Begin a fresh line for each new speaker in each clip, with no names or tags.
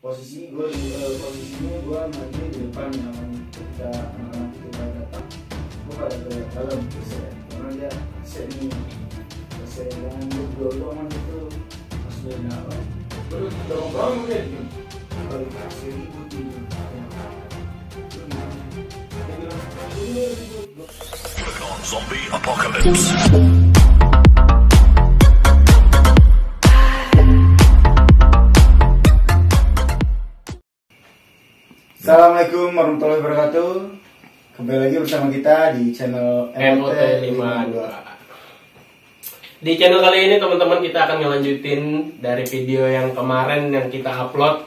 posisinya gue maju di depan ya kan. Ketika anak-anak kita datang, gue pada ke dalam set karena dia semi yang dua-dua itu pas udah dalam terus dorong dia gitu kalau dikasih ribut gitu
Zombie Apocalypse.
Assalamualaikum warahmatullahi wabarakatuh. Kembali lagi bersama kita di channel
MOT52. Di channel kali ini teman-teman kita akan ngelanjutin dari video yang kemarin yang kita upload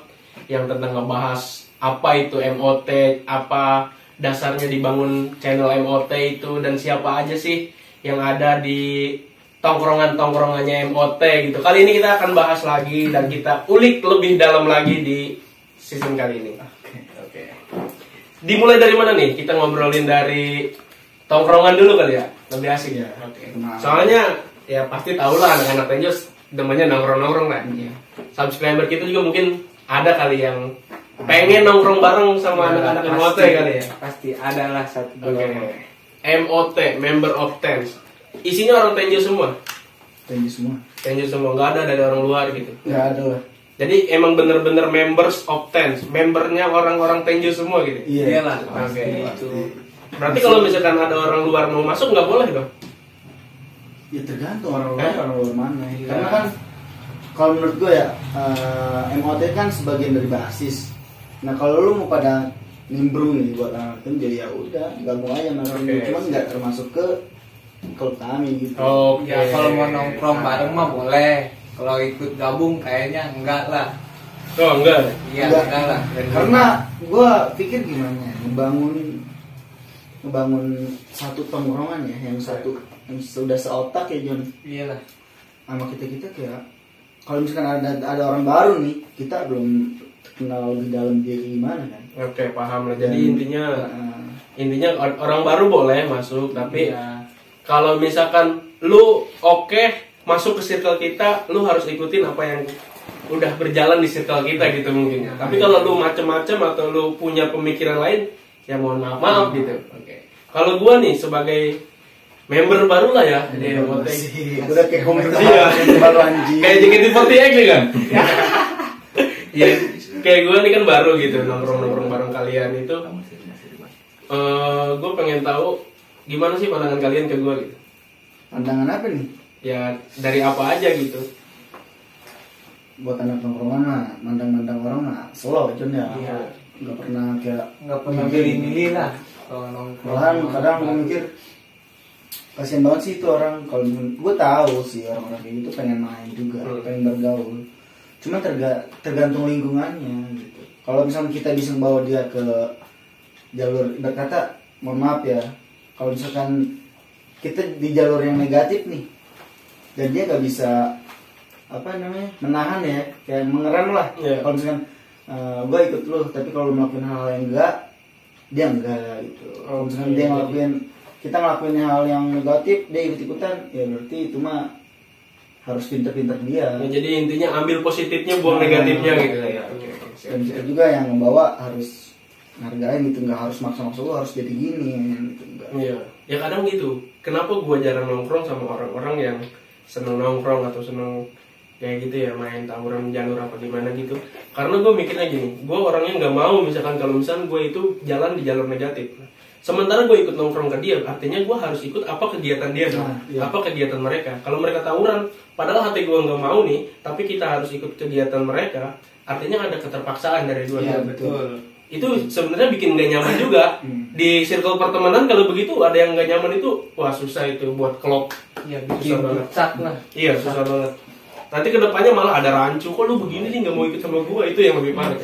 yang tentang ngebahas apa itu MOT, apa dasarnya dibangun channel MOT itu, dan siapa aja sih yang ada di tongkrongan-tongkrongannya MOT gitu. Kali ini kita akan bahas lagi dan kita ulik lebih dalam lagi di season kali ini. Oke. Dimulai dari mana nih? Kita ngobrolin dari tongkrongan dulu kali ya. Lebih asik ya. Oke. Soalnya ya pasti tau lah anak-anak Tenjos demennya nongkrong-nongkrong lah. Subscriber kita juga mungkin ada kali yang pengen nongkrong bareng sama anak-anak MOT kali ya.
Pasti ada lah satu dua.
Oke. MOT, Member of Tens. Isinya orang Tenjos semua. Tenjos semua, nggak ada dari orang luar gitu.
Nggak ada lah.
Jadi emang bener-bener members of Tens, membernya orang-orang Tenjos semua gitu.
Iya
lah.
Oke.
Itu. Berarti kalau misalkan ada orang luar mau masuk nggak boleh dong?
Ya tergantung orang luar mana. Karena kan kalau menurut gue ya MOT kan sebagian dari basis. Nah kalau lu mau pada nimbrung nih buat anak Tenjo ya udah gabung aja sama orang Tenjo, cuman nggak termasuk ke klub kami gitu.
Ya kalau mau nongkrong bareng mah boleh. Kalau ikut gabung kayaknya enggak lah.
Oh enggak.
Iya enggak lah.
Karena gue pikir gimana ya, ngebangun satu tongkrongan ya yang satu yang sudah seotak ya John.
Iyalah.
Sama kita kayak kalau misalkan ada orang baru nih, kita belum kenal di dalam dia gimana kan.
Oke, paham lah. Jadi intinya orang baru boleh masuk, tapi kalau misalkan lu masuk ke circle kita, lu harus ikutin apa yang udah berjalan di circle kita gitu mungkin. Tapi kalau lu macem-macem atau lu punya pemikiran lain, ya mohon maaf gitu. Oke. Kalau gua nih sebagai member baru lah ya di MOT.
Udah kayak komunitas baru anjing.
Kayak JKT48 kan? Ya, kayak gue nih kan baru gitu nongkrong bareng kalian itu. Gue pengen tahu gimana sih pandangan kalian ke gue gitu.
Pandangan apa nih?
Ya dari apa aja gitu.
Buat anak nongkrongan mah, mandang-mandang orang mah slow John ya.
Iya.
Nggak pernah
milih-milih lah kalau nongkrong.
Malahan kadang gue mikir kasian banget sih itu orang. Kalau gue tahu sih orang-orang kayak gitu pengen main juga, pengen bergaul. Cuma tergantung lingkungannya gitu. Kalau misalnya kita bisa membawa dia ke jalur, berkata mohon maaf ya, kalau misalkan kita di jalur yang negatif nih dan dia nggak bisa menahan ya, kayak mengerem lah. Kalau misalkan gue ikut lu, tapi kalau melakukan hal yang enggak, dia enggak gitu. Kalau misalkan kita ngelakuin hal yang negatif, dia ikut-ikutan, ya berarti itu mah harus pinter-pinter dia.
Ya, jadi intinya ambil positifnya, buang negatifnya gitu ya.
Dan kita juga yang membawa harus ngargain gitu, nggak harus maksa-maksa lu harus jadi gini gitu, enggak.
Iya. Ya kadang gitu. Kenapa gue jarang nongkrong sama orang-orang yang seneng nongkrong atau seneng kayak gitu ya, main tawuran jalur apa gimana gitu. Karena gue mikirnya gini, gue orangnya nggak mau misalkan kalau misalkan gue itu jalan di jalur negatif. Sementara gue ikut nongkrong ke dia, artinya gue harus ikut apa kegiatan dia dong, apa kegiatan mereka. Kalau mereka tawuran, padahal hati gue nggak mau nih, tapi kita harus ikut kegiatan mereka, artinya ada keterpaksaan dari dua.
Iya betul.
Itu sebenarnya bikin gak nyaman juga. Di circle pertemanan kalau begitu ada yang gak nyaman itu, wah susah itu buat klop.
Iya bikin pucat lah.
Iya susah banget. Nanti kedepannya malah ada rancu, kok lu begini nih nggak mau ikut sama gue, itu yang lebih parah.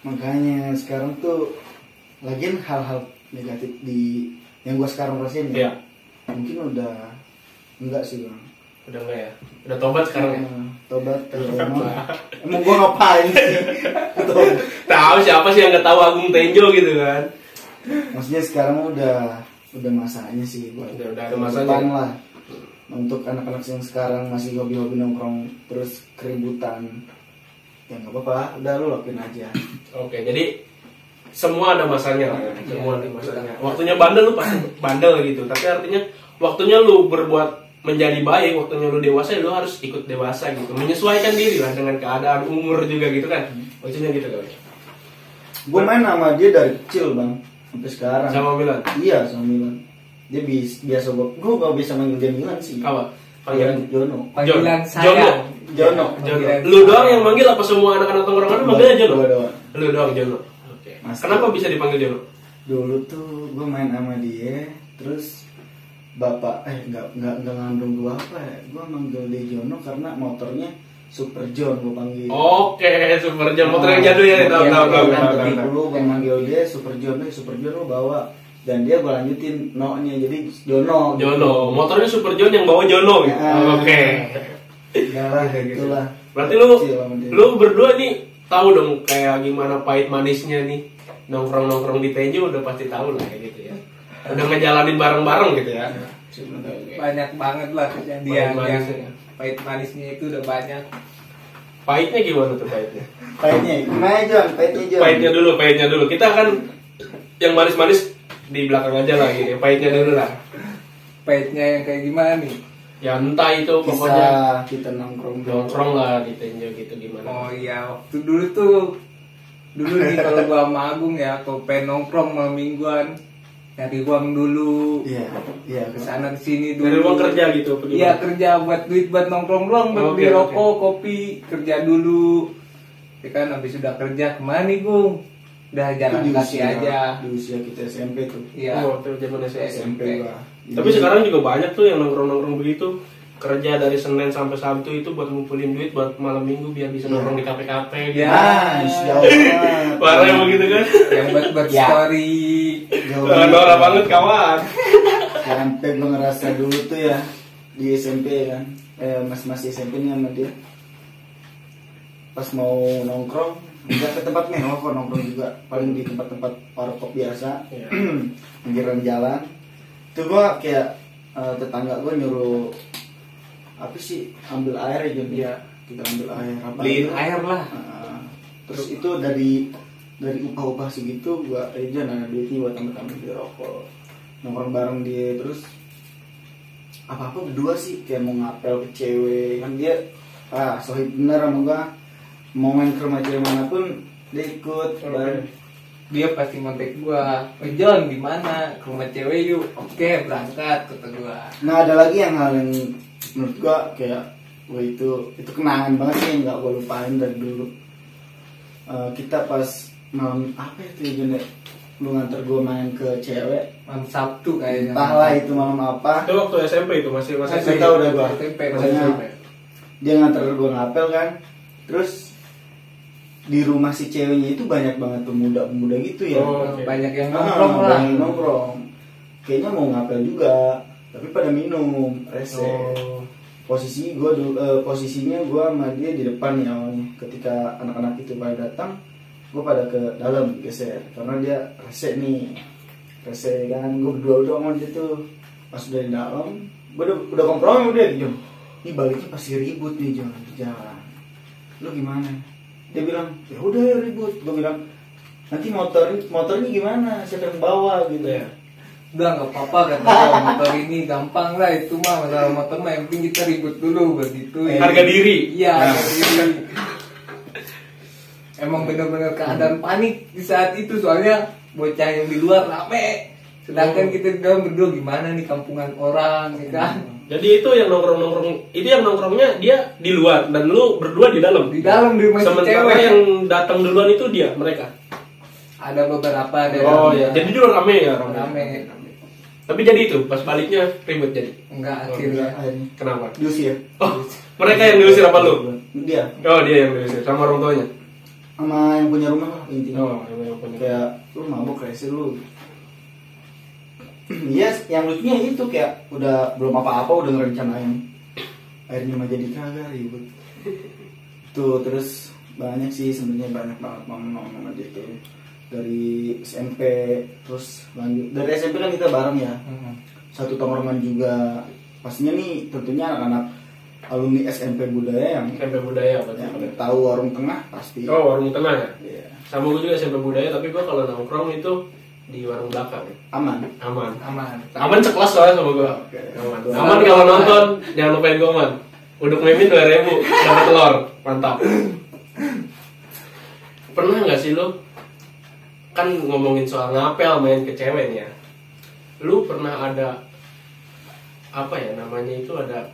Makanya sekarang tuh lagian hal-hal negatif yang gue sekarang rasain
ya,
mungkin udah enggak sih bang.
Udah enggak ya? Udah tobat sekarang ya?
Tobat emang gue ngapain sih?
Tahu siapa sih yang nggak tahu Agung Tenjo gitu kan?
Maksudnya sekarang udah masanya sih buat
udah ada masanya
lah. Untuk anak-anak yang sekarang masih hobi-hobi nongkrong terus keributan, ya nggak apa-apa, udah lu lakuin aja.
Oke, jadi semua ada masanya lah ya. Semua ada masanya. Waktunya bandel lu pasti bandel gitu. Tapi artinya waktunya lu berbuat menjadi baik, waktunya lu dewasa, lu harus ikut dewasa gitu. Menyesuaikan diri lah dengan keadaan umur juga gitu kan. Maksudnya gitu kali.
Gue main sama dia dari kecil bang, sampai sekarang.
Sama Milan.
Iya sama Milan. Dia biasa gue gak bisa manggil dia Milan sih.
Apa? Panggilan
Jono.
Panggilan
Jono.
sayang.
Jono.
Lu doang yang manggil apa semua anak-anak tongkrongan manggilnya Jono?
Gua doang.
Lu doang Jono. Oke.
Mas-
Kenapa bisa dipanggil Jono?
Dulu tuh gue main sama dia, terus bapak nggak ngandung gue apa ya? Gue manggil dia Jono karena motornya Super John gue panggil.
Oke, Super John motor yang jadul ya, tahu.
Tapi dulu gue manggil dia Super John lu bawa, dan dia gue lanjutin no-nya jadi Jono.
Jono, motornya Super John yang bawa Jono gitu. Oke.
Nah, itulah.
Berarti
Kecil sama dia.
lu berdua nih tahu dong kayak gimana pahit manisnya nih nongkrong di Tenjo, udah pasti tahu lah kayak gitu ya. Udah ngejalanin bareng-bareng gitu ya.
Banyak banget lah kejadian
Pahit
yang
manisnya.
pahit manisnya itu udah banyak.
Pahitnya gimana tuh pahitnya?
Pahitnya John.
Pahitnya dulu. Kita kan yang manis-manis di belakang aja lah gitu. Pahitnya dulu lah.
Pahitnya yang kayak gimana nih?
Ya entah itu
Kisah
pokoknya
kita
nongkrong lah di Tenjo gitu gimana.
Oh iya, waktu dulu nih kalau gua sama Agung ya, kalau pengen nongkrong malam mingguan, nyari uang dulu,
Iya,
kesana kesini dulu.
Dari uang kerja gitu apa gimana?
Iya, kerja buat duit buat nongkrong doang, buat
Oke,
beli rokok,
oke.
kopi, kerja dulu. Ya kan habis sudah kerja kemana nih Gung? Udah jalan kaki aja.
Di usia kita SMP tuh.
Iya.
Oh, waktu zaman SMP.
SMP lah.
Tapi sekarang juga banyak tuh yang nongkrong begitu, kerja dari Senin sampai Sabtu itu buat ngumpulin duit buat malam minggu biar bisa nongkrong di kafe-kafe gitu.
Ya.
Jauh banget.
Parah begitu kan?
Yang buat
Ya.
story.
Jauh
Norak banget kawan.
Sampai gue ngerasa dulu tuh ya di SMP kan, masih SMP nih sama dia. Pas mau nongkrong, nggak ke tempat mewah kok, nongkrong juga paling di tempat-tempat warkop biasa,
Iya.
pinggiran jalan. Itu gue kayak tetangga gue nyuruh apa sih, ambil air aja dia, kita ambil air apa?
Beliin
itu.
air lah.
Terus itu dari upah segitu gue aja nana duitnya buat tambah-tambah di rokok, nongkrong bareng dia. Terus apa berdua sih kayak mau ngapel ke cewek kan, dia sohib bener sama gue, mau main ke rumah cewek manapun dia ikut. Dan
Dia pasti kontak gua, John gimana? Ke rumah cewek yuk. Oke, berangkat kata gua.
nah ada lagi yang hal yang menurut gue kayak itu kenangan banget sih, nggak gue lupain dari dulu. Kita pas malam apa itu ya, lu nganter gue main ke cewek,
Malam Sabtu kayaknya.
entahlah itu malam apa.
Itu waktu SMP itu masih
Saya tahu udah gua.
SMP,
Pokoknya
SMP.
dia nganter gue ngapel kan, terus di rumah si ceweknya itu banyak banget pemuda-pemuda gitu ya.
Oh, oke.
Banyak yang nongkrong lah.
Banyak yang nongkrong. Kayaknya mau ngapel juga, tapi pada minum rese.
Oh.
Posisinya gue sama dia di depan ya awalnya. Ketika anak-anak itu pada datang, gue pada ke dalam geser karena dia rese kan. Gue berdua sama dia tuh. Pas udah di dalam, gue udah kompromi udah gitu. Ini baliknya pasti ribut nih jangan di jalan. Lu gimana? Dia bilang ya udah ya ribut. Gue bilang nanti motornya gimana? Siapa yang bawa gitu ya?
Udah nggak apa-apa kata gua, motor ini gampang lah itu mah, masalah motor mah yang penting kita ribut dulu begitu.
Harga diri.
Iya, harga diri. Emang benar-benar keadaan panik di saat itu, soalnya bocah yang di luar rame, sedangkan kita di dalam berdua gimana nih, kampungan orang ya kan.
Jadi itu yang nongkrong itu yang nongkrongnya dia di luar dan lu berdua di dalam.
Di dalam di rumah si
Sementara
cewek
yang datang duluan itu dia mereka.
ada beberapa ada
Oh
yang
ya, jadi dulu rame ya
rame.
Tapi jadi itu pas baliknya ribut jadi.
Enggak akhirnya.
Akhirnya
Kenapa?
diusir.
Oh, mereka yang diusir apa lu?
Dia
Oh dia yang diusir sama orang tuanya.
sama yang punya rumah lah intinya.
Oh yang punya.
Kayak lu mabuk rese lu. Iya, yang lucunya itu kayak udah belum apa-apa udah ngerencanain akhirnya mah jadi kagak ribut. Tuh terus banyak sih sebenarnya, banyak banget momen-momen sama dia tuh. Dari SMP terus lanjut dari SMP kan kita bareng ya, satu tongkrongan juga. Pastinya nih tentunya anak-anak alumni SMP Budaya yang
SMP Budaya apa
yang
tuh?
tahu warung tengah pasti.
Oh, warung tengah ya?
Iya.
Sama gue juga SMP Budaya, tapi gue kalau nongkrong itu di warung belakang.
Aman.
Aman.
Aman.
Aman sekelas soalnya sama gue.
Oke.
Aman. Aman kalau nonton, jangan lupain gue man. Uduk mimin 2.000, dapat telur, mantap. Pernah nggak sih lu kan ngomongin soal ngapel main ke cewek nih ya? Lu pernah ada apa ya namanya itu ada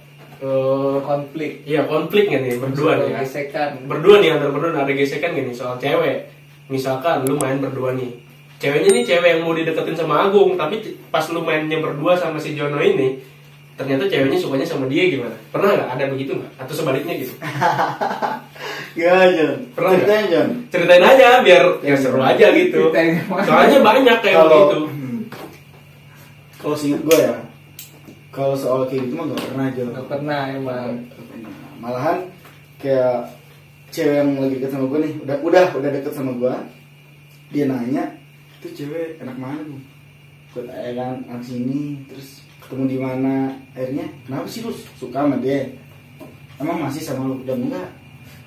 Konflik.
iya konflik nggak nih berdua nih ya?
Gesekan.
Berdua nih antar berdua ada gesekan gini soal cewek. Misalkan lu main berdua nih, ceweknya nih cewek yang mau dideketin sama Agung, tapi pas lu mainnya berdua sama si Jono ini, ternyata ceweknya sukanya sama dia gimana? Pernah nggak ada begitu nggak? Atau sebaliknya gitu?
Gimana Jon?
Pernah nggak?
Ceritain Jon.
Ceritain aja biar ya seru aja gitu.
Ceritain gimana?
Soalnya banyak kayak
Kalau-
begitu.
Kalau seinget gue ya, kalau soal kayak gitu mah gak pernah Jon.
Nggak pernah emang.
Nggak pernah. Malahan kayak cewek yang lagi deket sama gue nih, udah deket sama gue, dia nanya, itu cewek anak mana tuh? Gue tanya kan, anak sini, terus ketemu di mana? Akhirnya, kenapa sih lu suka sama dia? Emang masih sama lu? Udah enggak?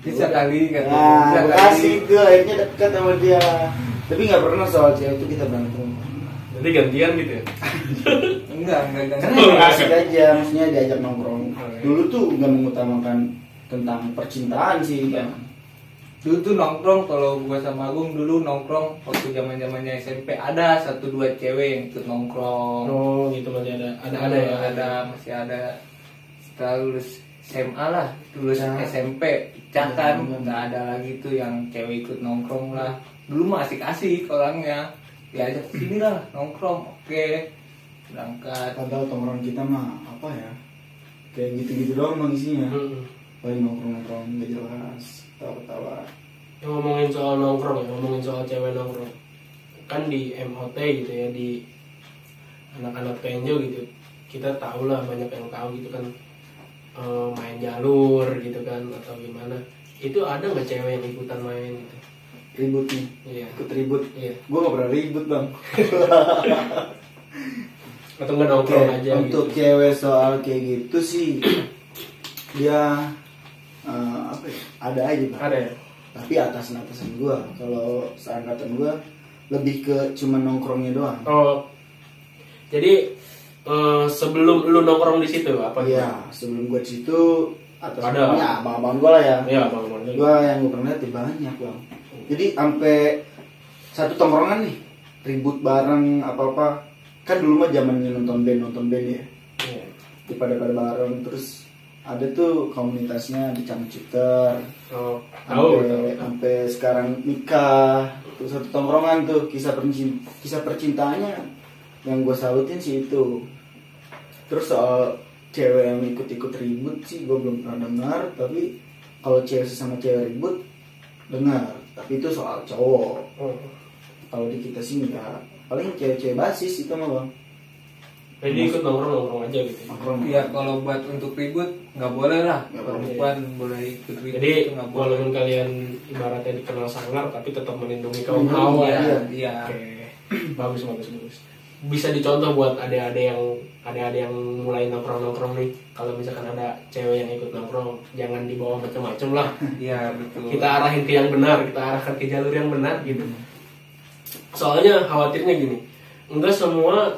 Bisa kali kata.
Nah,
Bisa kali.
kasih itu akhirnya dekat sama dia. Tapi nggak pernah soal cewek itu kita berantem.
Jadi gantian gitu ya.
Enggak
Karena
Oh,
emang
nggak.
asik aja, maksudnya diajak nongkrong.
Oke.
Dulu tuh nggak mengutamakan tentang percintaan sih kan.
Dulu tuh nongkrong kalau gua sama Agung dulu nongkrong waktu zaman-zamannya SMP ada 1-2 cewek yang ikut nongkrong.
Oh gitu masih ada ya.
Ada masih ada. Setelah lulus SMA lah, lulus
Ya.
SMP pecah kan,
Ya.
nggak ada lagi tuh yang cewek ikut nongkrong lah. Dulu mah asik-asik orangnya, diajak sini lah nongkrong, oke berangkat.
Padahal tongkrongan kita mah apa ya? Kayak gitu-gitu doang bang isinya.
Hmm.
Paling nongkrong-nongkrong nggak jelas, tawa-tawa.
Yang ngomongin soal nongkrong ya, ngomongin soal cewek nongkrong. Kan di MOT gitu ya, di anak-anak penjo gitu. Kita tahu lah banyak yang tahu gitu kan main jalur gitu kan atau gimana. Itu ada nggak cewek yang ikutan main gitu?
Ribut nih,
Iya.
ikut ribut.
Iya.
Gue nggak pernah ribut bang.
Atau nggak nongkrong aja
Untuk
gitu.
cewek soal kayak gitu sih, dia apa ya? Ada aja bang.
Ada ya?
Tapi atasan gue, kalau seangkatan gue lebih ke cuma nongkrongnya doang.
Oh. Jadi sebelum lu nongkrong di situ apa?
Iya, sebelum gue di situ
Ada.
atasannya abang-abang gue lah ya.
Iya, Bang Bang.
Gue yang gue pernah lihat ya banyak bang. Jadi sampai satu tongkrongan nih ribut bareng apa-apa. Kan dulu mah zamannya nonton band ya.
Iya.
Di pada bareng terus ada tuh komunitasnya di Cangcuter.
Oh, tahu.
Sampai sekarang nikah. Terus satu tongkrongan tuh kisah percintaannya yang gue salutin sih itu. Terus soal cewek yang ikut-ikut ribut sih gue belum pernah dengar. Tapi kalau cewek sama cewek ribut dengar. Tapi itu soal cowok.
Oh.
Kalau di kita sih enggak. Paling cewek-cewek basis itu mah bang.
Jadi ikut nongkrong aja gitu.
Nongkrong.
Iya kalau buat untuk ribut nggak boleh lah,
Nggak boleh.
perempuan boleh ikut ribut.
Jadi
itu nggak boleh.
walaupun kalian ibaratnya dikenal sangar tapi tetap melindungi kaum
Melindungi,
hawa
Iya,
ya.
iya.
Oke. Bagus. Bisa dicontoh buat adik-adik yang mulai nongkrong nih. Kalau misalkan ada cewek yang ikut nongkrong, jangan dibawa macam-macam lah.
Iya betul.
Kita arahin ke yang benar, kita arahkan ke jalur yang benar gitu. Soalnya khawatirnya gini, enggak semua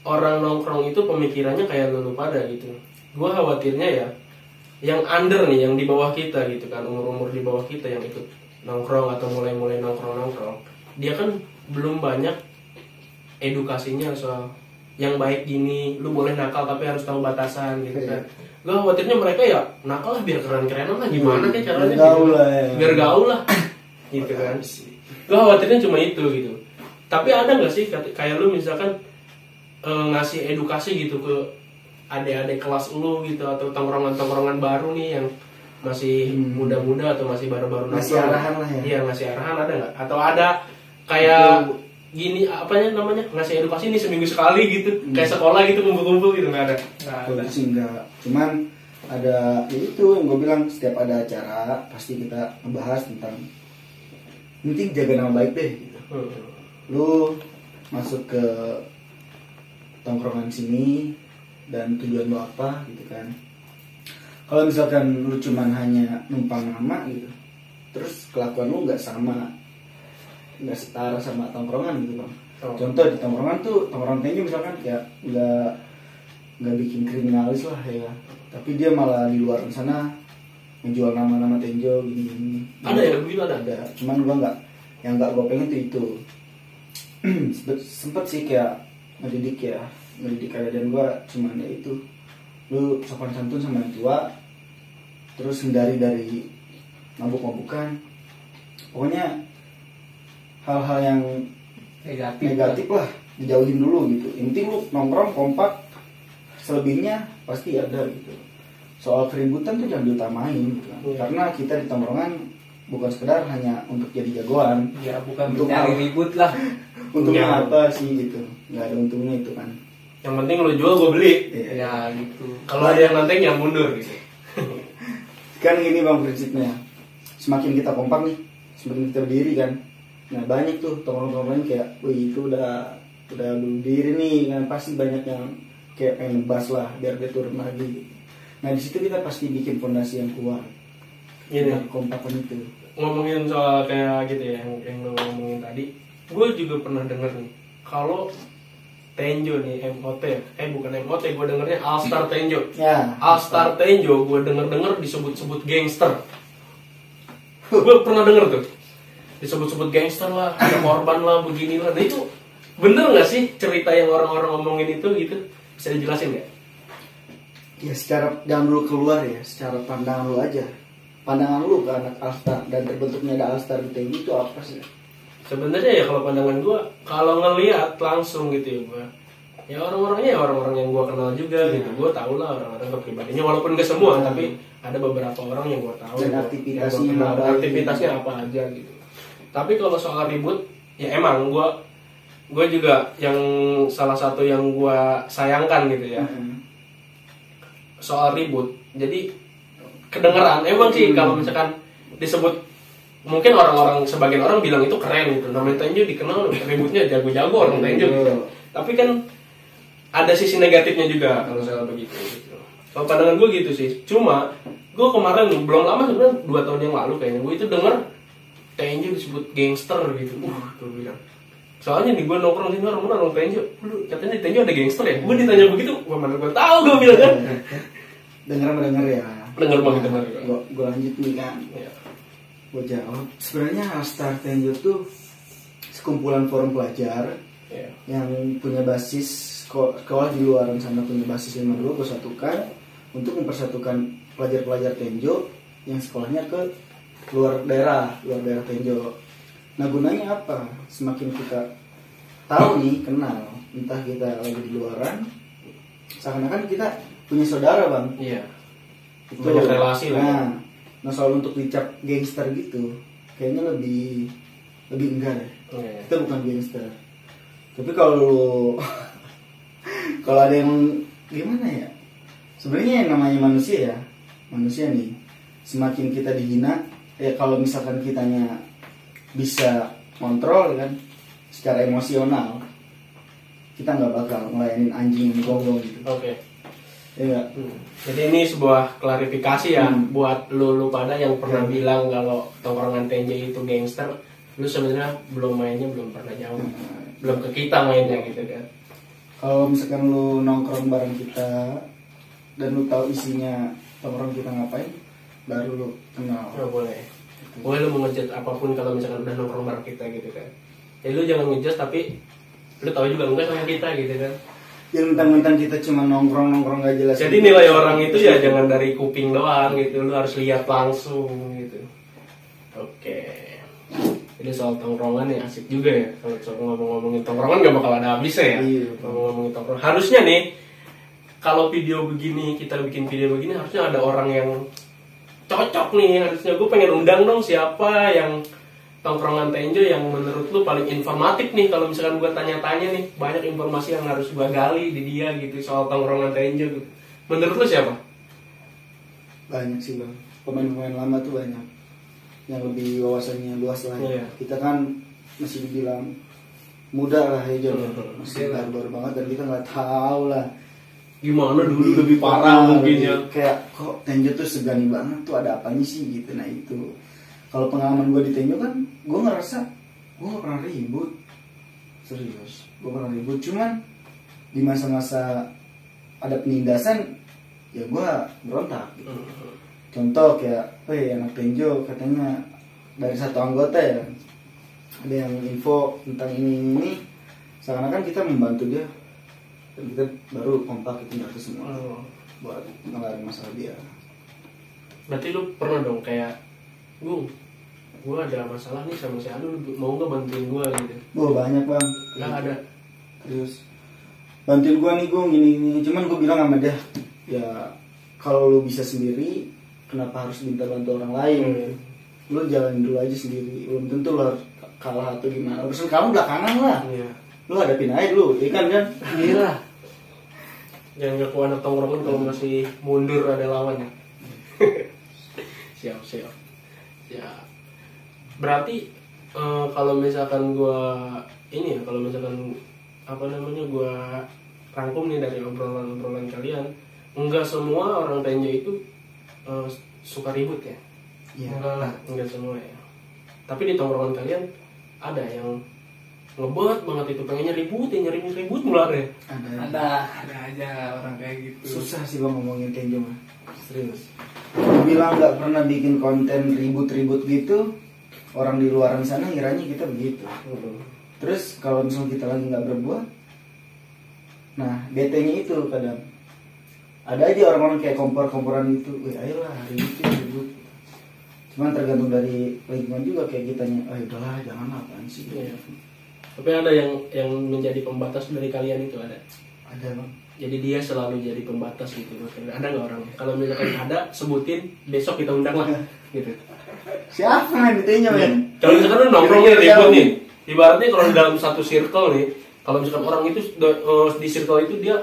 orang nongkrong itu pemikirannya kayak lu pada gitu. Gua khawatirnya ya, yang under nih, yang di bawah kita gitu kan, umur-umur di bawah kita yang ikut nongkrong atau mulai nongkrong, dia kan belum banyak edukasinya soal yang baik gini, lu boleh nakal tapi harus tahu batasan gitu kan. Gue khawatirnya mereka ya nakal lah biar keren-kerenan lah gimana kayak caranya
Biar gaul
gitu.
lah ya.
Biar gaul lah gitu kan. Gue khawatirnya cuma itu gitu. Tapi ada nggak sih kayak lu misalkan ngasih edukasi gitu ke adik-adik kelas lu gitu atau tongkrongan-tongkrongan baru nih yang masih muda-muda atau masih baru-baru
Ngasih
nongkrong.
arahan lah ya.
Iya ngasih arahan ada nggak? Atau ada kayak gini apanya namanya ngasih edukasi nih seminggu sekali gitu kayak sekolah gitu kumpul-kumpul gitu nggak ada.
Nggak
Kalau
ada.
itu sih enggak. Cuman ada ya itu yang gue bilang setiap ada acara pasti kita membahas tentang penting jaga nama baik deh gitu. Lu masuk ke tongkrongan sini dan tujuan lu apa gitu kan. Kalau misalkan lu cuman hanya numpang nama gitu, terus kelakuan lu nggak setara sama tongkrongan gitu bang. Contoh di tongkrongan tuh, tongkrongan tenjo misalkan kayak nggak bikin kriminalis lah ya, tapi dia malah di luar sana menjual nama-nama tenjo gini-gini.
Ada ya begitu ada.
Cuman gua nggak gua pengen tuh itu. Sempet sih kayak ngedidik keadaan gua, cuman ya itu, lu sopan santun sama yang tua, terus hindari dari mabuk-mabukan, pokoknya hal-hal yang negatif lah dijauhin dulu gitu. Intinya lu nongkrong kompak, selebihnya pasti ada gitu. Soal keributan tuh jangan diutamain gitu kan. Karena kita di tongkrongan bukan sekedar hanya untuk jadi jagoan,
Ya bukan
untuk
mencari ribut lah.
untungnya apa sih gitu, nggak ada untungnya itu kan.
Yang penting lu jual gue beli.
Ya gitu.
Kalau ada yang nanteng yang mundur gitu.
Kan gini bang prinsipnya, semakin kita kompak nih, semakin kita berdiri kan. Nah banyak tuh tongkrong-tongkrong kayak, wih itu udah berdiri nih kan, pasti banyak yang kayak pengen ngebas lah biar dia turun lagi. Nah di situ kita pasti bikin fondasi yang kuat.
Gini.
Kompakan itu.
Ngomongin soal kayak gitu ya, yang lo ngomongin tadi, gue juga pernah denger nih, kalau Tenjo nih, MOT, bukan MOT, gue dengernya All Star Tenjo.
Ya.
All Star Tenjo, gue denger disebut-sebut gangster. Gue pernah denger tuh, disebut-sebut gangster lah, ada korban lah, begini lah. Nah itu bener nggak sih cerita yang orang-orang ngomongin itu gitu? Bisa dijelasin nggak?
Ya secara jangan dulu keluar ya, secara pandangan lu aja. Pandangan lu ke anak Alstar dan terbentuknya ada Alstar di Tenjo itu apa sih?
Sebenarnya ya kalau pandangan gue, kalau ngelihat langsung gitu ya gue, ya orang-orangnya ya orang-orang yang gue kenal juga gitu. Gue tau lah orang-orang kepribadiannya, walaupun gak semua, tapi ada beberapa orang yang gue tahu.
Dan
yang
aktivitasnya
gua kenal,
apa
aktivitasnya apa aja gitu. Tapi kalau soal ribut, ya emang gue juga yang salah satu yang gue sayangkan gitu ya. Soal ribut, jadi kedengeran emang sih kalau misalkan disebut, mungkin orang-orang, sebagian orang bilang itu keren gitu, namanya Tenjo dikenal ributnya jago-jago orang Tenjo gitu. Tapi kan ada sisi negatifnya juga kalau saya begitu gitu. Kalau pandangan gue gitu sih. Cuma gue kemarin belum lama sebenarnya 2 tahun yang lalu kayaknya gue itu denger Tenjo disebut gangster gitu. Gue bilang, soalnya nih gue nongkrong sini orang Tenjo, katanya di Tenjo ada gangster ya. Gue ditanya begitu, wah mana gue tahu, gue bilang kan.
Dengar ya.
Dengar banget dengar.
Gue lanjut nih kan.
Ya.
Gue jawab, sebenarnya Alstar Tenjo tuh sekumpulan forum pelajar yang punya basis sekolah di luar sana, punya basis 52 bersatukan untuk mempersatukan pelajar-pelajar Tenjo yang sekolahnya ke luar daerah Tenjo. Nah gunanya apa? Semakin kita tahu nih, kenal, entah kita lagi di luaran, seakan-akan kita punya saudara bang.
Iya.
Itu.
Banyak relasi lah.
Nah soal untuk dicap gangster gitu, kayaknya lebih enggak deh. Kita bukan gangster. Tapi kalau ada yang gimana ya? Sebenarnya yang namanya manusia nih, semakin kita dihina, ya kalau misalkan kitanya bisa kontrol kan, secara emosional, kita nggak bakal ngelayanin anjing yang gonggong gitu.
Oke.
Ya.
Jadi ini sebuah klarifikasi ya buat lu pada yang pernah bilang kalau tongkrongan Tenjo itu gangster. Lu sebenarnya belum pernah jauh, belum ke kita mainnya gitu kan.
Kalau misalkan lu nongkrong bareng kita dan lu tahu isinya tongkrong kita ngapain, baru lu kenal.
Boleh lu mau ngejudge apapun kalau misalkan udah nongkrong bareng kita gitu kan. Ya lu jangan ngejudge tapi lu tahu juga enggak sama kita gitu kan.
Yang mentang-mentang kita cuma nongkrong gak jelas.
Jadi nilai orang itu ya jangan dari kuping doang gitu, lu harus lihat langsung gitu. Oke. Jadi soal tongkrongan ya asik juga ya. Kalau ngomongin tongkrongan gak bakal ada habisnya ya.
Iya.
Ngomongin tongkrongan. Harusnya nih kalau video begini, kita bikin video begini, harusnya ada orang yang cocok nih. Harusnya gue pengen undang dong siapa yang tongkrongan Tenjo yang menurut lu paling informatif nih. Kalau misalkan gue tanya-tanya nih, banyak informasi yang harus gue gali di dia gitu soal tongkrongan Tenjo gitu. Menurut lu siapa?
Banyak sih bang, pemain-pemain lama tuh banyak yang lebih wawasannya luas lah.
Iya.
Kita kan masih dibilang muda lah ya, masih baru banget dan kita nggak tahu lah
gimana dulu lebih parah mungkin ya.
Kayak kok Tenjo tuh segani banget tuh, ada apanya sih gitu. Nah itu kalau pengalaman gue di Tenjo kan, gue ngerasa gue gak pernah ribut, serius gue pernah ribut. Cuman di masa-masa ada penindasan ya gue berontak gitu. Contoh kayak anak Tenjo katanya dari satu anggota ya, ada yang info tentang ini seakan-akan kita membantu dia, dan kita baru kompak itu dari semua buat ngelarin masalah dia.
Berarti lu pernah dong kayak gue ada masalah nih sama si Anu, mau nggak bantuin gue gitu?
Gue banyak bang.
Nggak ada.
Terus bantuin gue nih, gue gini. Cuman gue bilang sama dia, ya kalau lu bisa sendiri, kenapa harus minta bantu orang lain? Lu jalanin dulu aja sendiri. Belum tentu lu kalah atau gimana. Urusan kamu belakangan lah.
Iya. Lu
Hadapin aja dulu, kan?
Iya. Jangan ngaku anak tongkrongan kalau masih mundur ada lawannya. Siap. Ya. Berarti kalau misalkan kalau misalkan gua rangkum nih dari obrolan kalian, enggak semua orang Tenjo itu suka ribut ya.
Iya.
Enggak semua ya. Tapi di tongkrongan kalian ada yang ngebet banget itu, pengennya ribut mulai ya.
Ada aja orang kayak gitu.
Susah sih bang ngomongin Tenjo mah, serius. Bilang nggak pernah bikin konten ribut-ribut gitu, orang di luaran sana ngiranya kita begitu. Terus kalau misalnya kita lagi nggak berbuat, nah BT-nya itu kadang ada aja orang-orang kayak kompor-komporan itu, ayolah ribut. Cuman tergantung dari lingkungan juga, kayak kitanya, udahlah jangan apaan sih.
Iya. Tapi ada yang menjadi pembatas dari kalian itu ada?
Ada bang.
Jadi dia selalu jadi pembatas gitu. Ada nggak orangnya? Kalau misalkan ada, sebutin, besok kita undang lah gitu.
Siapa yang ditanya ya?
Kalau misalkan lu nongkrongnya ribut nih, ibaratnya kalau dalam satu circle nih, kalau misalkan orang itu di circle itu dia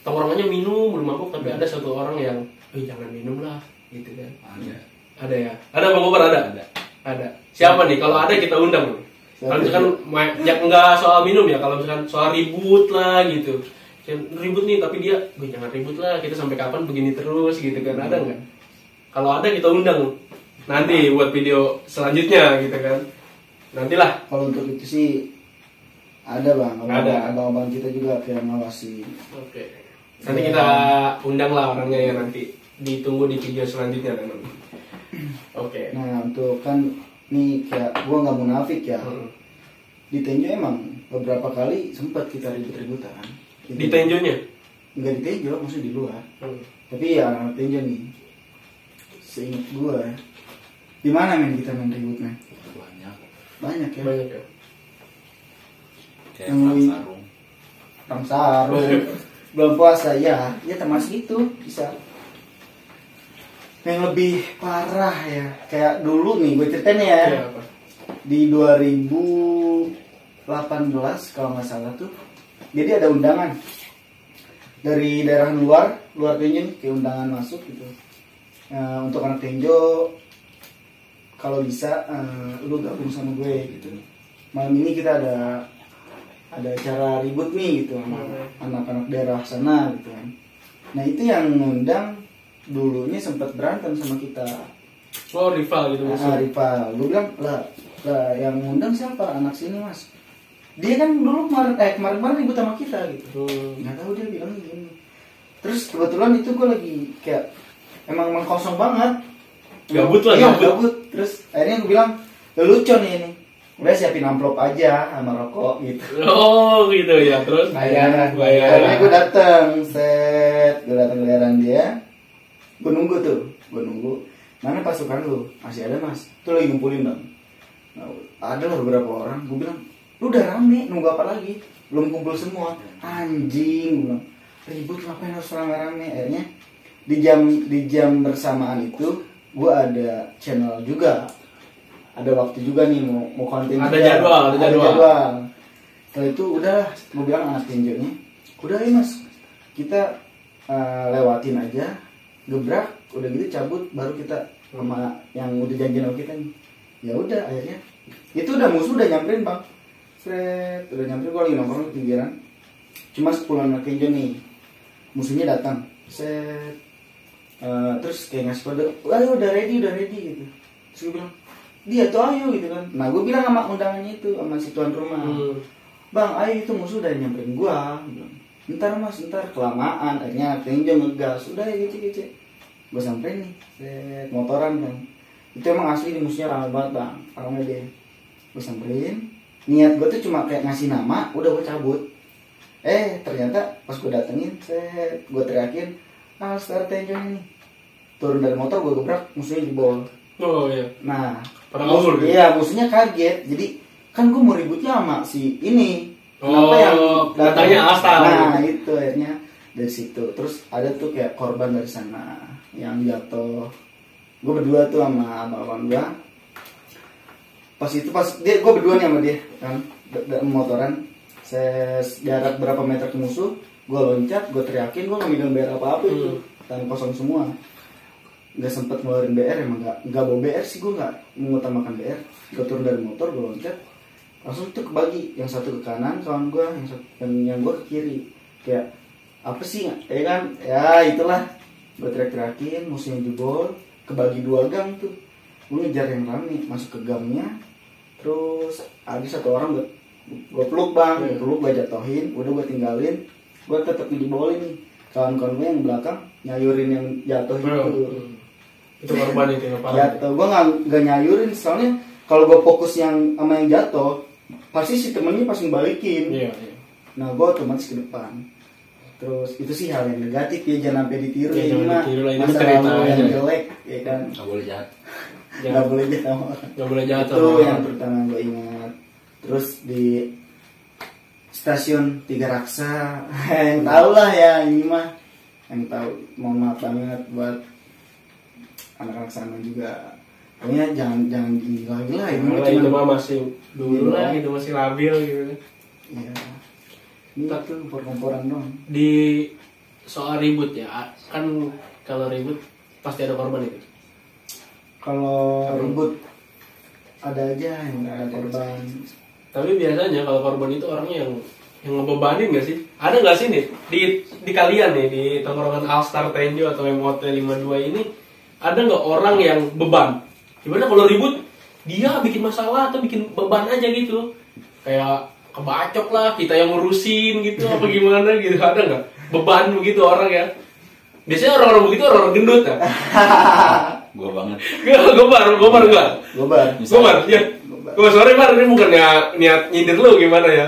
tongkrongannya minum, belum mabuk, tapi ada satu orang yang, jangan minum lah gitu kan. Ada ya? Ada Bang Gobar ada? Ada. Siapa nih? Kalau ada kita undang. Kalau misalkan nggak soal minum ya, kalau misalkan soal ribut lah gitu, ribut nih tapi dia, jangan ribut lah, kita sampai kapan begini terus gitu kan, ada nggak? Kalau ada kita undang nanti buat video selanjutnya gitu kan, nantilah.
Kalau untuk itu sih ada bang,
Ada.
abang-abang kita juga kayak ngawasi.
Oke. Nanti kita undang lah orangnya ya, nanti ditunggu di video selanjutnya teman. Oke.
Nah untuk kan nih kayak gua nggak munafik ya. Di Tenjo emang beberapa kali sempat kita ribut-ributan.
Di Tenjonya?
Enggak di Tenjo, maksudnya di luar. Tapi ya anak Tenjo nih, seingat gua, di mana men kita main ribut men? Banyak ya.
Banyak ya.
Kayak perang
Perang sarung. Belum puasa ya termasuk itu bisa. Yang lebih parah ya, kayak dulu nih gue ceritain ya.
Iya, apa?
Di 2018 kalau nggak salah tuh, jadi ada undangan dari daerah luar Tenjo, kayak undangan masuk gitu. Untuk anak Tenjo, kalau bisa lu gabung sama gue gitu. Malam ini kita ada acara ribut nih gitu sama anak-anak daerah sana gitu kan. Nah itu yang ngundang dulunya sempat berantem sama kita.
Oh, rival gitu maksudnya.
Rival. Gue bilang lah yang ngundang siapa? Anak sini mas. Dia kan dulu kemarin ribut sama kita gitu. Nggak tahu dia bilang gini. Terus kebetulan itu gue lagi kayak emang kosong banget.
Gabut lah.
Gabut. Terus akhirnya gue bilang, lucu nih ini. Udah siapin amplop aja sama rokok gitu.
Oh gitu ya. Terus
Bayar.
Akhirnya gue datang ke daerah dia. Gue nunggu. Mana pasukan lu? Masih ada mas. Tuh lagi ngumpulin bang. Nah, ada lah beberapa orang. Gue bilang, lu udah rame, nunggu apa lagi? Belum kumpul semua. Anjing, gue bilang, ribut ngapain harus rame-rame? Akhirnya di jam bersamaan itu, gue ada channel juga. Ada waktu juga nih mau konten.
Ada jadwal.
Setelah itu udah, gue bilang anak Tenjo-nya, udah ya mas, kita lewatin aja, gebrak, udah gitu cabut, baru kita sama yang udah janjian sama kita nih. Ya udah akhirnya itu udah musuh udah nyamperin bang, udah nyamperin. Gue lagi nongkrong di pinggiran, cuma 10 anak Tenjo nih. musuhnya datang set. Terus kayak ngasih kode, ayo udah ready gitu. Terus gue bilang, dia tuh ayo gitu kan. Nah gue bilang sama undangannya itu, sama si tuan rumah, bang ayo itu musuh udah nyamperin gue. Ntar mas, ntar kelamaan. Akhirnya Tenjo ngegas, udah ya gitu. Gue samperin nih, set, motoran kan. Itu emang asli di musuhnya ramai banget bang, ramai deh. Gue samperin, niat gue tuh cuma kayak ngasih nama, udah gue cabut. Ternyata pas gue datengin, set, gue teriakin, Alstar Tenjo ini. Turun dari motor gue gebrak, musuhnya jebol.
Oh iya.
Nah,
pada ngawur gitu.
Iya, musuhnya kaget. Jadi kan gue mau ributnya sama si ini.
Oh,
yang
datangnya Alstar.
Nah, itu akhirnya dari situ. Terus ada tuh kayak korban dari sana yang jatuh. Gue berdua tuh sama abang gue. Pas dia, gue berdua nih sama dia kan, motoran. Saya jarak berapa meter ke musuh, gue loncat, gue teriakin, gue gak megang BR apa-apa itu, tangan kosong semua. Gak sempet ngeluarin BR, emang gak bawa BR sih, gue gak mengutamakan BR. Gue turun dari motor, gue loncat, langsung tuh kebagi, yang satu ke kanan kawan gue, yang gue ke kiri. Kayak apa sih ya kan, ya itulah. Gue teriak-teriakin, musuhnya jebol, kebagi 2 gang tuh. Gue ngejar yang rame, masuk ke gangnya, terus ada satu orang gue peluk bang, gue jatohin, udah gue tinggalin. Gue tetap dijebolin nih, kawan-kawan gue yang belakang nyayurin yang jatuh
Itu korban itu yang paling
jatuh. Gue nggak nyayurin, soalnya kalau gue fokus yang sama yang jatuh, pasti si temennya pasti balikin.
Iya.
Nah gue otomatis ke depan. Terus itu sih hal yang negatif ya, jangan sampai ditiru ya,
jangan
mah
ditiru lah, ini
masa
cerita
lalu yang
aja.
jelek ya kan.
Nggak boleh jahat.
Nggak boleh jatuh.
Nggak boleh jatuh.
Itu yang pertama gue ingat. Terus di stasiun Tiga Raksa, yang tahu lah ya ini mah, yang tahu. Mohon maaf banget buat anak-anak sana juga. Pokoknya jangan gila-gila ini mah
itu
cuma
mah masih dulu lah, itu masih labil gitu.
ya. Ini tuh kompor-komporan dong.
Di soal ribut ya, kan kalau ribut pasti ada korban itu.
Kalau ribut ada aja yang ada korban.
Tapi biasanya kalau korban itu orangnya yang ngebebanin nggak sih? Ada nggak sih nih di kalian nih di tongkrongan Alstar Tenjo atau MOT 52 ini, ada nggak orang yang beban? Gimana kalau ribut dia bikin masalah atau bikin beban aja gitu? Kayak kebacok lah, kita yang ngurusin gitu apa gimana gitu, ada nggak beban begitu orang ya? Biasanya orang-orang begitu orang-orang gendut ya.
Gua banget.
Gobar enggak?
Gobar.
Ya. Gua sorry Bar, ini bukan niat nyindir lu gimana ya.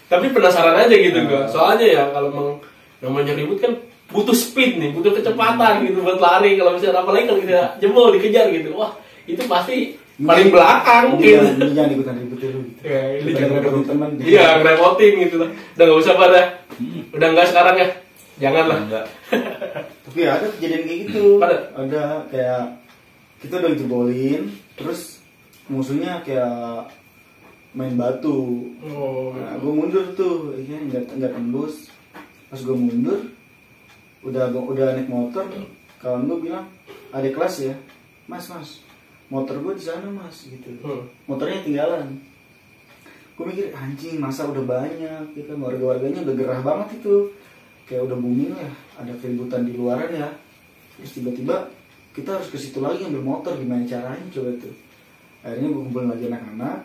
Tapi penasaran aja gitu gua. Soalnya ya kalau namanya ribut kan butuh speed nih, butuh kecepatan gitu buat lari. Kalau misalnya apalagi kalau kita jebol dikejar gitu. Wah, itu pasti paling belakang gitu.
Ini jangan ikutan ribut lu gitu.
Ya, ini jangan
repotin teman.
Iya, ngerepotin gitu lah. Udah enggak usah pada. Udah enggak sekarang ya. Janganlah.
Enggak.
Tapi ada kejadian kayak gitu.
Ada
kayak kita udah jebolin, terus musuhnya kayak main batu.
Oh.
Nah, gue mundur tuh, ya nggak tembus. Pas gue mundur, udah naik motor, kawan gue bilang, ada kelas ya, mas, motor gue di sana mas, gitu. Motornya tinggalan. Gue mikir anjing, masa udah banyak, gitu. Warga-warganya udah gerah banget itu, kayak udah booming ya, ada keributan di luaran ya. Terus tiba-tiba kita harus ke situ lagi ambil motor, gimana caranya coba tuh. Akhirnya gue kumpulin lagi anak-anak,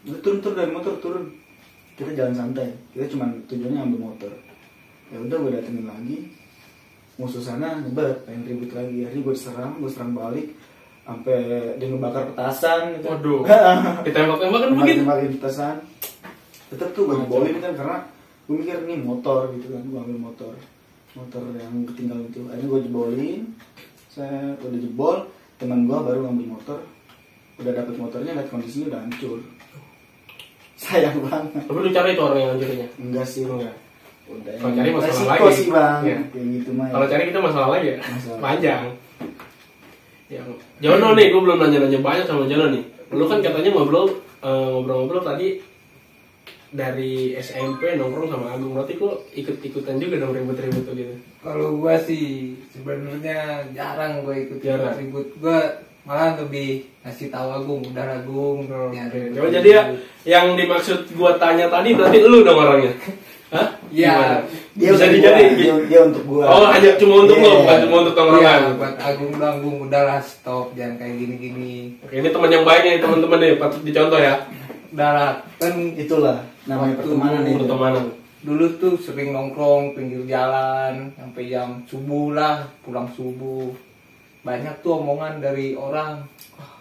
udah turun dari motor, turun. Kita jalan santai, kita cuma tujuannya ambil motor. Ya udah gue datengin lagi, musuh sana ngebet, pengen ribut lagi. Akhirnya gue serang balik, sampai dia ngebakar petasan gitu.
Waduh. Ditembak-tembak kan begitu.
Tembakin petasan. Tetep tuh gue jebolin kan, karena gue mikir nih motor gitu kan, gue ambil motor yang ketinggalan itu. Akhirnya gue jebolin, saya udah jebol, teman gue baru ngambil motor, udah dapet motornya, lihat kondisinya udah hancur. Sayang banget.
Tapi lu cari itu orang yang hancurinnya?
Enggak sih,
Enggak.
Udah.
Kalau cari masalah
resiko
lagi
sih bang,
ya.
kayak gitu mah.
Kalau cari kita masalah lagi ya,
Masalah.
panjang. Yang Jono nih, gue belum nanya-nanya banyak sama Jono nih. Lu kan katanya ngobrol-ngobrol tadi dari SMP nongkrong sama Agung, berarti kok ikut-ikutan juga dong ribut-ribut tuh gitu.
Kalau gua sih sebenarnya jarang gua ikut
Jarang.
ribut. Gua malah lebih ngasih tahu Agung, udah Agung. Ya,
Oke. Coba jadi ya, yang dimaksud gua tanya tadi berarti lu dong orangnya. Hah?
Ya,
Dia
Bisa
untuk
dijadiin
gua,
gitu.
dia untuk gua.
Oh, hanya cuma untuk lo,
Iya.
bukan cuma untuk tongkrongan.
ya buat Agung udahlah stop, jangan kayak gini-gini.
Oke, ini teman yang baik nih teman-teman nih, patut dicontoh ya.
Udahlah, kan
Itulah namanya
Waktu
pertemanan itu.
Pertemanan.
dulu tuh sering nongkrong pinggir jalan sampai jam subuh lah, pulang subuh. Banyak tuh omongan dari orang.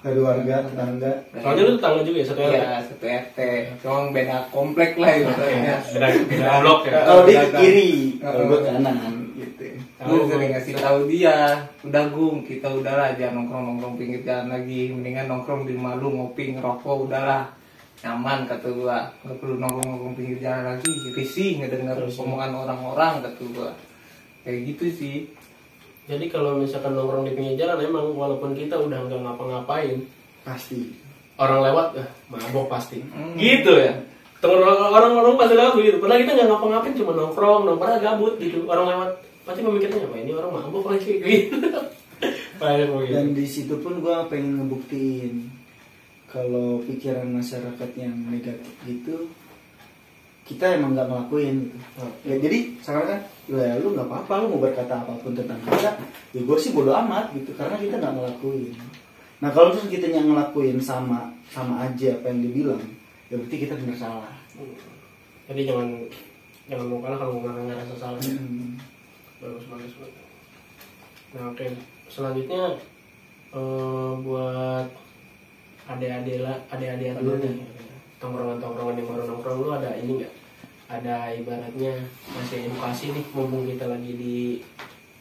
Dari warga, tetangga.
Soalnya lu tetangga juga ya, satu RT.
Iya, satu RT. Cuma beda komplek lah ibaratnya.
Beda blok ya.
Kalau dia ke
Dagang.
kiri, kalau gua ke kanan gitu.
Gue sering ngasih tahu dia, udah Gung, kita udahlah jangan nongkrong pinggir jalan lagi, mendingan nongkrong di rumah lu ngopi ngerokok udahlah nyaman kata gua, nggak perlu nongkrong pinggir jalan lagi, risih ngedenger omongan orang-orang kata gua, kayak gitu sih.
Jadi kalau misalkan nongkrong di pinggir jalan emang walaupun kita udah nggak ngapa-ngapain,
Pasti.
orang lewat mabok pasti. Gitu ya. Orang-orang pasti lewat gitu. Padahal kita nggak ngapa-ngapain, cuma nongkrong gabut gitu. Orang lewat pasti memikirnya, wah ini orang mabok lagi gitu. Banyak begitu.
Dan di situ pun gua pengen ngebuktiin kalau pikiran masyarakat yang negatif gitu kita emang nggak ngelakuin gitu. Ya jadi sekarang kan ya lu nggak apa-apa lu mau berkata apapun tentang kita ya gue sih bodo amat gitu karena kita nggak ngelakuin. Nah kalau terus kita yang ngelakuin sama aja apa yang dibilang ya berarti kita benar salah.
Jadi jangan lupa kalau nggak rasa salah. Bagus. Nah oke, selanjutnya buat adik-adik lu nih, tongkrongan yang baru nongkrong lu ada ini nggak? Ada ibaratnya masih edukasi nih, mumpung kita lagi di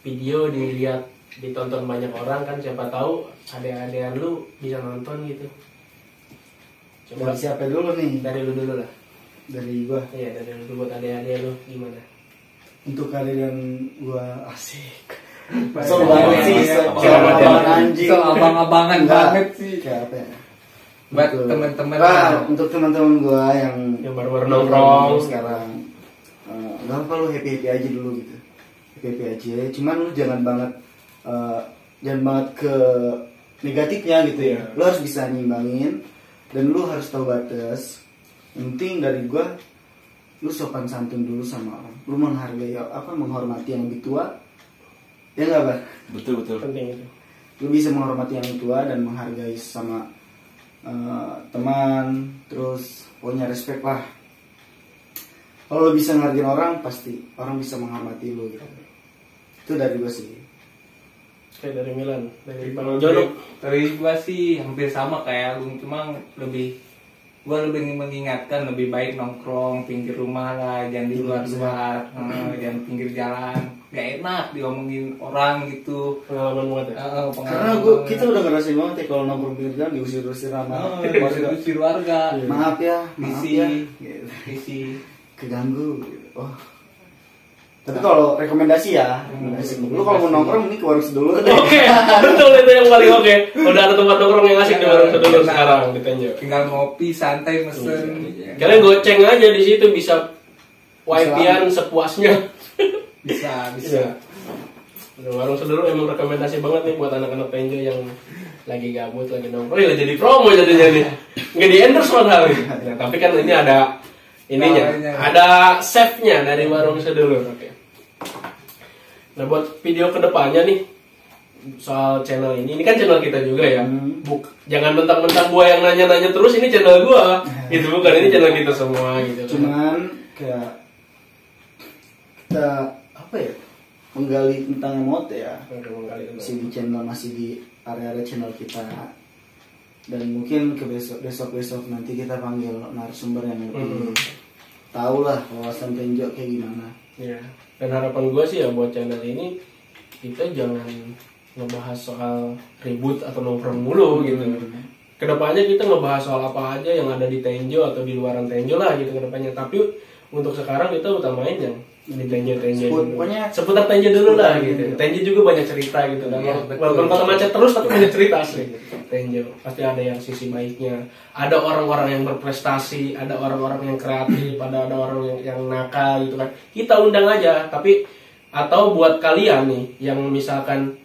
video dilihat ditonton banyak orang kan, siapa tahu adik-adikan lu bisa nonton gitu.
Dari siapa dulu nih?
Dari lu dulu lah.
Dari gua.
Iya, dari lu buat adik-adik lu gimana?
Untuk kalian gua asik.
So
banget sih, abang-abangan anjing.
So abang-abangan
Enggak.
banget sih.
Kayak apa ya?
Buat
Untuk-
teman-teman
untuk teman-teman gua yang
baru-baru nongkrong
sekarang, nggak apa lu happy aja dulu gitu, happy aja. Cuman lu jangan banget ke negatifnya gitu ya. Lu harus bisa nyimbangin dan lu harus tahu batas. Yang penting dari gua, lu sopan santun dulu sama orang. Lu menghargai menghormati yang lebih tua. Ya nggak, Bar?
Betul.
penting itu.
Lu bisa menghormati yang tua dan menghargai sama teman, terus punya respect lah. Kalau lu bisa ngehargain orang, pasti orang bisa menghormati lu gitu. Itu dari gue sih.
Kayak dari Milan, dari Bang Jono.
Dari gua sih hampir sama kayak Agung, cuma gua lebih mengingatkan lebih baik nongkrong pinggir rumah lah, jangan di luar-luar, jangan pinggir jalan. Gak enak diomongin orang gitu.
Pengalaman banget ya.
Karena kita udah ngerasain banget ya kalau nongkrong pinggir jalan diusir-usir sama
usir warga.
maaf ya,
Isi.
gitu.
Isi.
Keganggu gitu. Oh. Tapi kalau rekomendasi ya, lu kalau mau nongkrong ini ke warung sedulur deh.
Oke, betul itu yang paling oke. Udah ada tempat nongkrong yang asik di warung sedulur sekarang di Tenjo.
Tinggal ngopi santai mesen.
Kalian goceng aja di situ bisa wifi-an sepuasnya.
Bisa.
Warung sedulur emang rekomendasi banget nih buat anak-anak Tenjo yang lagi gabut, lagi nongkrong. Ya jadi promo jadinya nih. Nggak di endorse padahal nih. Nah, tapi kan ini ada ininya, ada save-nya dari warung sedulur. Oke. Nah buat video kedepannya nih soal channel ini kan channel kita juga ya. Jangan mentang-mentang gua yang nanya-nanya terus, ini channel gua. Gitu bukan, ini channel kita semua gitu.
Cuman kayak kita apa ya, menggali tentang emot ya, masih di channel, masih di area channel kita, dan mungkin ke besok nanti kita panggil narasumber yang lebih tahu lah wawasan Tenjo kayak gimana.
Ya. Dan harapan gue sih ya buat channel ini kita jangan ngebahas soal ribut atau nongkrong mulu gitu. Kedepannya kita ngebahas soal apa aja yang ada di Tenjo atau di luaran Tenjo lah gitu kedepannya. Tapi untuk sekarang kita utamain yang di Tenjo dulu.
Pokoknya
Seputar Tenjo dulu lah gitu. Tenjo juga banyak cerita gitu kan. Walaupun kota macet terus tapi banyak cerita asli. Tenjo pasti ada yang sisi baiknya. Ada orang-orang yang berprestasi, ada orang-orang yang kreatif, ada orang yang nakal gitu kan. Kita undang aja, tapi atau buat kalian nih yang misalkan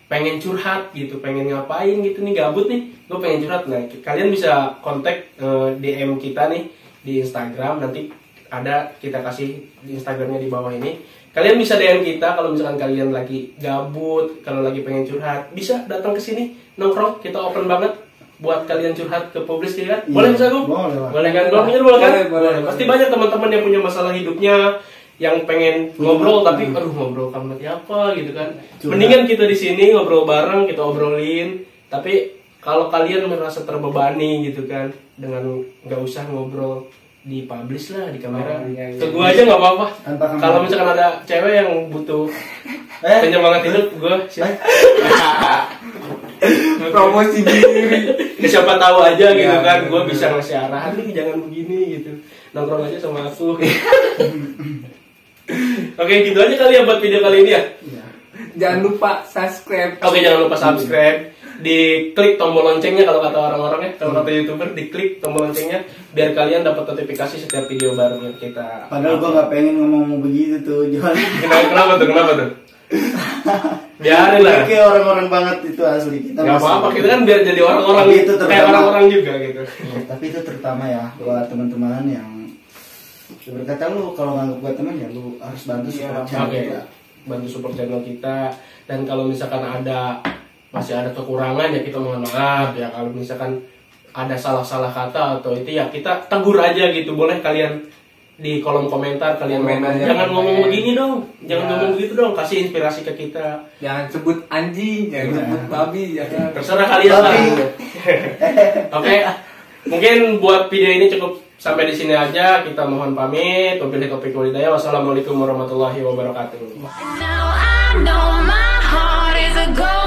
pengen curhat gitu, pengen ngapain gitu nih, gabut nih, gue pengen curhat, nah kalian bisa kontak DM kita nih di Instagram, nanti ada kita kasih di Instagramnya di bawah ini. Kalian bisa DM kita kalau misalkan kalian lagi gabut, kalau lagi pengen curhat, bisa datang ke sini nongkrong, kita open banget buat kalian curhat ke publis ya kan? Boleh Mas Agung?
Boleh lah.
Boleh kan? Boleh kan?
Boleh.
Pasti banyak teman-teman yang punya masalah hidupnya, yang pengen ngobrol tapi aduh ngobrol sama siapa gitu kan.
Curhat.
Mendingan kita di sini ngobrol bareng, kita obrolin. Tapi kalau kalian merasa terbebani gitu kan dengan nggak usah ngobrol di publish lah di kamera.
Iya.
Ke gua aja nggak apa-apa.
Tanpa kamera.
Kalau misalkan ada cewek yang butuh penyemangat hidup, gua siap.
Promosi diri.
Siapa tahu aja gitu
Ya,
kan, gua
bener.
bisa ngasih arahan nih jangan begini gitu. Nongkrong aja sama aku. Oke, gitu aja kali ya buat video kali ini ya.
Iya.
Jangan lupa subscribe.
Oke, jangan lupa subscribe, diklik tombol loncengnya kalau kata orang-orang ya, kalau kata YouTuber diklik tombol loncengnya biar kalian dapat notifikasi setiap video baru yang kita.
Padahal gue nggak pengen ngomong begitu tuh, jangan.
Kenapa tuh? Biarin lah.
Kayak orang-orang banget itu asli kita.
Gak apa-apa, kita kan biar jadi orang-orang
Tapi itu
kayak
terutama-
orang-orang juga gitu.
Ya, tapi itu terutama ya buat teman-teman yang berkata lu kalau nganggap gue teman ya lu harus bantu support channel
Oke,
kita.
bantu support channel kita, dan kalau misalkan masih ada kekurangan ya kita mohon maaf ya, kalau misalkan ada salah-salah kata atau itu ya kita tegur aja gitu, boleh kalian di kolom komentar kalian
Komen
ngomong,
aja,
jangan
komen.
ngomong begini dong, jangan
Ya.
ngomong begitu dong, kasih inspirasi ke kita.
Jangan sebut anjing, jangan sebut babi, jangan.
Terserah kalian lah.
Tapi-
Oke, mungkin buat video ini cukup sampai di sini aja. Kita mohon pamit. Wabillahi taufiq wal hidayah. Wassalamualaikum warahmatullahi wabarakatuh.
Now I know my heart is a ghost.